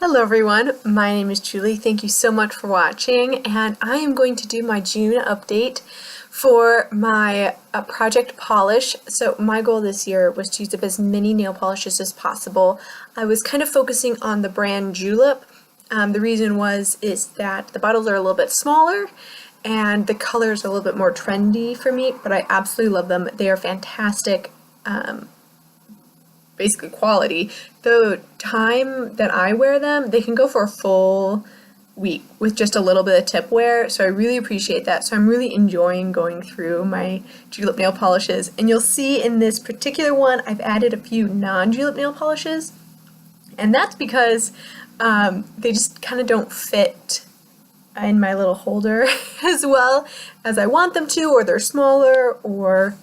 Hello everyone, my name is Julie. Thank you so much for watching, and I am going to do my June update for my project polish. So my goal this year was to use up as many nail polishes as possible. I was kind of focusing on the brand Julep. The reason is that the bottles are a little bit smaller and the colors are a little bit more trendy for me, but I absolutely love them. They are fantastic. Basically quality. The time that I wear them, they can go for a full week with just a little bit of tip wear, so I really appreciate that. So I'm really enjoying going through my Julep nail polishes, and you'll see in this particular one I've added a few non-Julep nail polishes, and that's because they just kind of don't fit in my little holder as well as I want them to, or they're smaller, or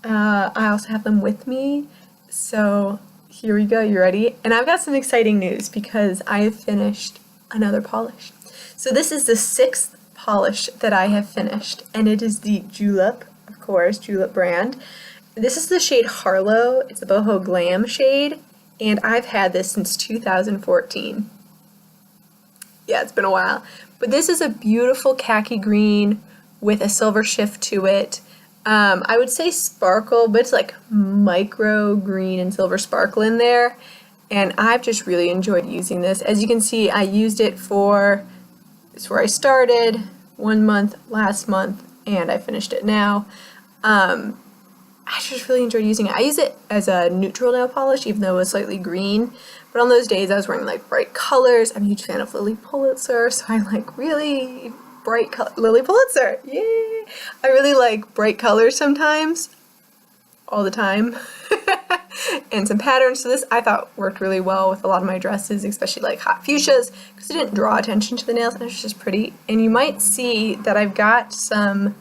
I also have them with me. So here we go, you ready? And I've got some exciting news because I have finished another polish. So this is the 6th polish that I have finished, and it is the Julep, of course, Julep brand. This is the shade Harlow. It's the Boho Glam shade, and I've had this since 2014. Yeah, it's been a while. But this is a beautiful khaki green with a silver shift to it. I would say sparkle, but it's like micro green and silver sparkle in there, and I've just really enjoyed using this. As you can see, I used it it's where I started, 1 month, last month, and I finished it now. I just really enjoyed using it. I use it as a neutral nail polish, even though it was slightly green, but on those days I was wearing like bright colors. I'm a huge fan of Lily Pulitzer, so I like really bright color. Lily Pulitzer, yay! I really like bright colors sometimes, all the time, and some patterns. So this I thought worked really well with a lot of my dresses, especially like hot fuchsias, because it didn't draw attention to the nails and it's just pretty. And you might see that I've got some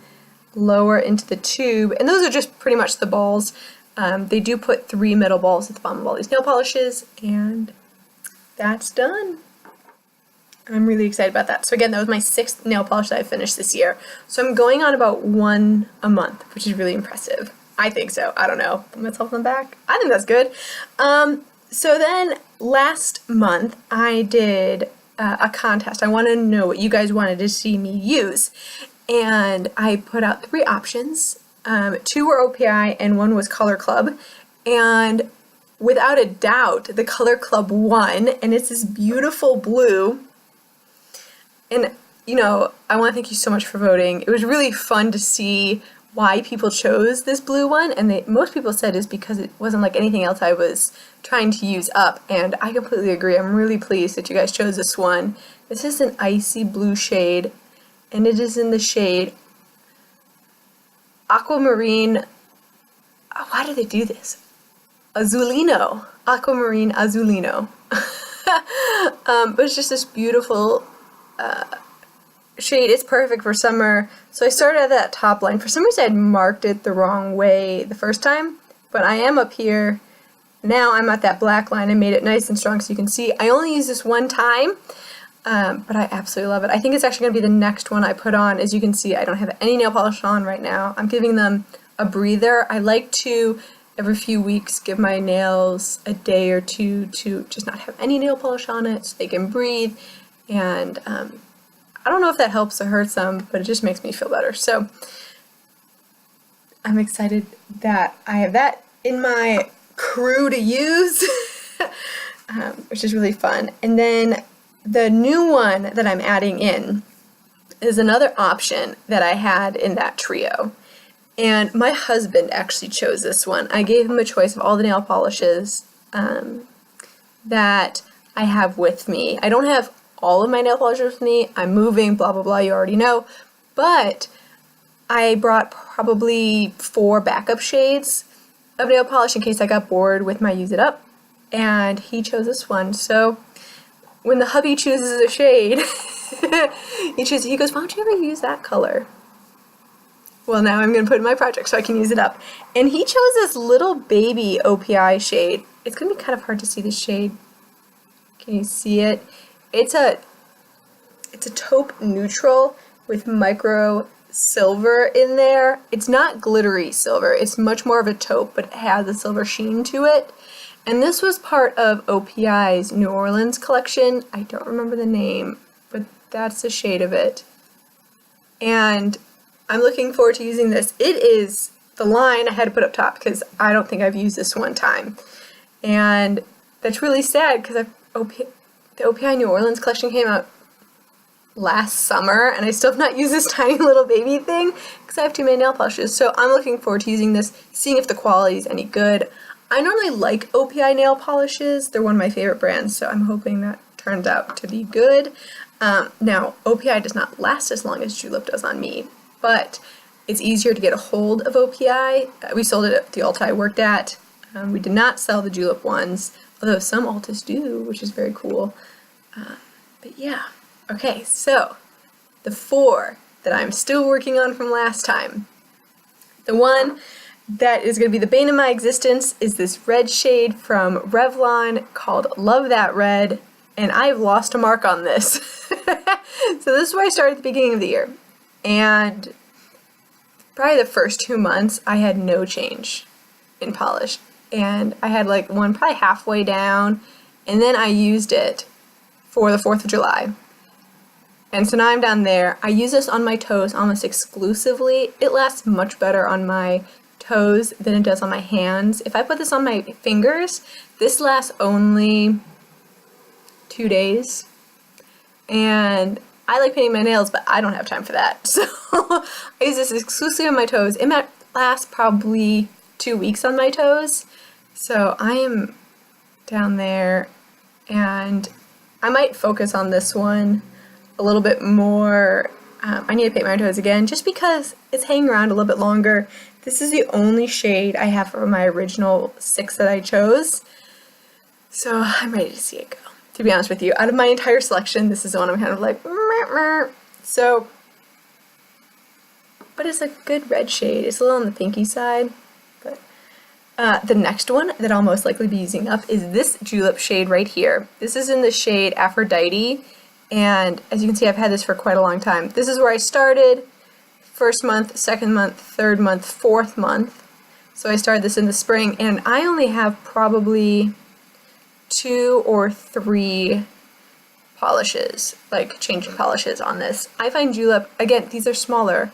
lower into the tube, and those are just pretty much the balls. They do put 3 middle balls at the bottom of all these nail polishes, and that's done. I'm really excited about that. So again, that was my 6th nail polish that I finished this year. So I'm going on about 1 a month, which is really impressive. I think so. I don't know. Put myself on the back. I think that's good. So then last month I did a contest. I want to know what you guys wanted to see me use. And I put out 3 options. 2 were OPI and 1 was Color Club. And without a doubt, the Color Club won. And it's this beautiful blue. And, you know, I want to thank you so much for voting. It was really fun to see why people chose this blue one, and most people said is because it wasn't like anything else I was trying to use up, and I completely agree. I'm really pleased that you guys chose this one. This is an icy blue shade, and it is in the shade Aquamarine. Why do they do this? Azulino. Aquamarine Azulino. But it's just this beautiful shade. It's perfect for summer. So I started at that top line. For some reason I had marked it the wrong way the first time, but I am up here. Now I'm at that black line. I made it nice and strong so you can see. I only used this one time, but I absolutely love it. I think it's actually going to be the next one I put on. As you can see, I don't have any nail polish on right now. I'm giving them a breather. I like to, every few weeks, give my nails a day or two to just not have any nail polish on it so they can breathe. And I don't know if that helps or hurts them, but it just makes me feel better. So I'm excited that I have that in my crew to use, which is really fun. And then the new one that I'm adding in is another option that I had in that trio. And my husband actually chose this one. I gave him a choice of all the nail polishes that I have with me. I don't have all of my nail polishes with me. I'm moving, blah, blah, blah, you already know. But I brought probably 4 backup shades of nail polish in case I got bored with my Use It Up. And he chose this one. So when the hubby chooses a shade, he goes, why don't you ever use that color? Well, now I'm going to put it in my project so I can use it up. And he chose this little baby OPI shade. It's going to be kind of hard to see the shade. Can you see it? It's a taupe neutral with micro silver in there. It's not glittery silver. It's much more of a taupe, but it has a silver sheen to it. And this was part of OPI's New Orleans collection. I don't remember the name, but that's the shade of it. And I'm looking forward to using this. It is the line I had to put up top because I don't think I've used this one time. And that's really sad because the OPI New Orleans collection came out last summer and I still have not used this tiny little baby thing because I have too many nail polishes. So I'm looking forward to using this, seeing if the quality is any good. I normally like OPI nail polishes. They're one of my favorite brands, so I'm hoping that turns out to be good. Now, OPI does not last as long as Julep does on me, but it's easier to get a hold of OPI. We sold it at the Ulta I worked at. We did not sell the Julep ones, although some Ultas do, which is very cool. But yeah. Okay, so the 4 that I'm still working on from last time. The one that is going to be the bane of my existence is this red shade from Revlon called Love That Red, and I've lost a mark on this. So this is where I started at the beginning of the year, and probably the first 2 months I had no change in polish, and I had like one probably halfway down, and then I used it for the 4th of July. And so now I'm down there. I use this on my toes almost exclusively. It lasts much better on my toes than it does on my hands. If I put this on my fingers, this lasts only 2 days. And I like painting my nails, but I don't have time for that. So I use this exclusively on my toes. It might last probably 2 weeks on my toes. So I am down there and I might focus on this one a little bit more. I need to paint my toes again just because it's hanging around a little bit longer. This is the only shade I have from my original 6 that I chose. So I'm ready to see it go. To be honest with you, out of my entire selection, this is the one I'm kind of like, meh, meh. So, but it's a good red shade. It's a little on the pinky side. But the next one that I'll most likely be using up is this Julep shade right here. This is in the shade Aphrodite. And as you can see, I've had this for quite a long time. This is where I started, 1st month, 2nd month, 3rd month, 4th month. So I started this in the spring, and I only have probably 2 or 3 polishes, like changing polishes on this. I find Julep, again, these are smaller.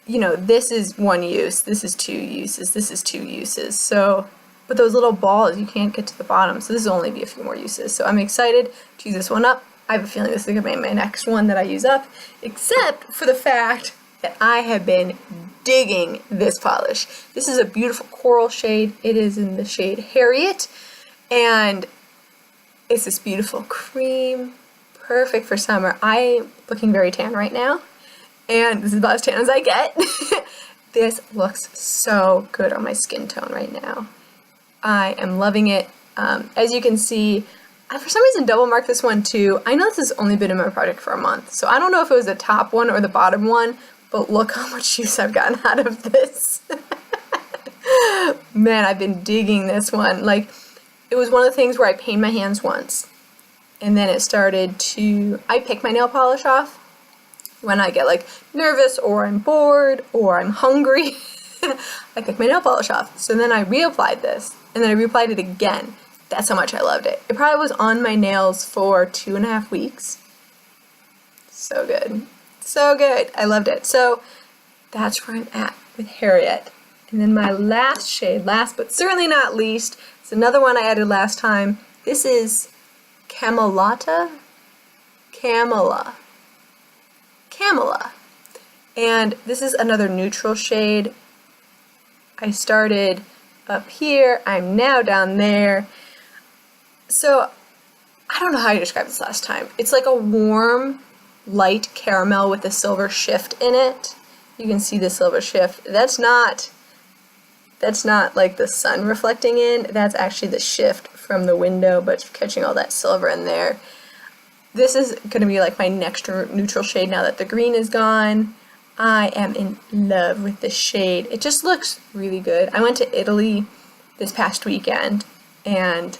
You know, this is 1 use, this is 2 uses, this is 2 uses. So, but those little balls, you can't get to the bottom. So this will only be a few more uses. So I'm excited to use this one up. I have a feeling this is going to be my next one that I use up, except for the fact that I have been digging this polish. This is a beautiful coral shade. It is in the shade Harriet, and it's this beautiful cream, perfect for summer. I'm looking very tan right now, and this is about as tan as I get. This looks so good on my skin tone right now. I am loving it. As you can see, I for some reason double marked this one too. I know this has only been in my project for a month, so I don't know if it was the top one or the bottom one, but look how much use I've gotten out of this. Man, I've been digging this one. Like, it was one of the things where I painted my hands once, and then it started to, I pick my nail polish off when I get like nervous or I'm bored or I'm hungry. I pick my nail polish off. So then I reapplied this, and then I reapplied it again. That's how much I loved it. It probably was on my nails for 2.5 weeks. So good. So good. I loved it. So that's where I'm at with Harriet. And then my last shade, last but certainly not least, it's another one I added last time. This is Camela. And this is another neutral shade. I started up here. I'm now down there. So, I don't know how to describe this last time. It's like a warm, light caramel with a silver shift in it. You can see the silver shift. That's not like the sun reflecting in. That's actually the shift from the window, but catching all that silver in there. This is going to be like my next neutral shade now that the green is gone. I am in love with this shade. It just looks really good. I went to Italy this past weekend, and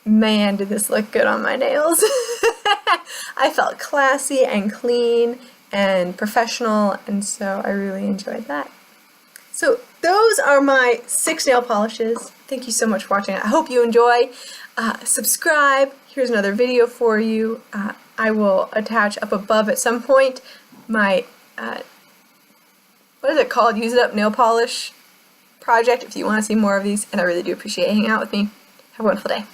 man, did this look good on my nails. I felt classy and clean and professional, and so I really enjoyed that. So those are my 6 nail polishes thank you so much for watching. I hope you enjoy. Subscribe. Here's another video for you. I will attach up above at some point my, what is it called? Use It Up nail polish project if you want to see more of these, and I really do appreciate hanging out with me. Have a wonderful day.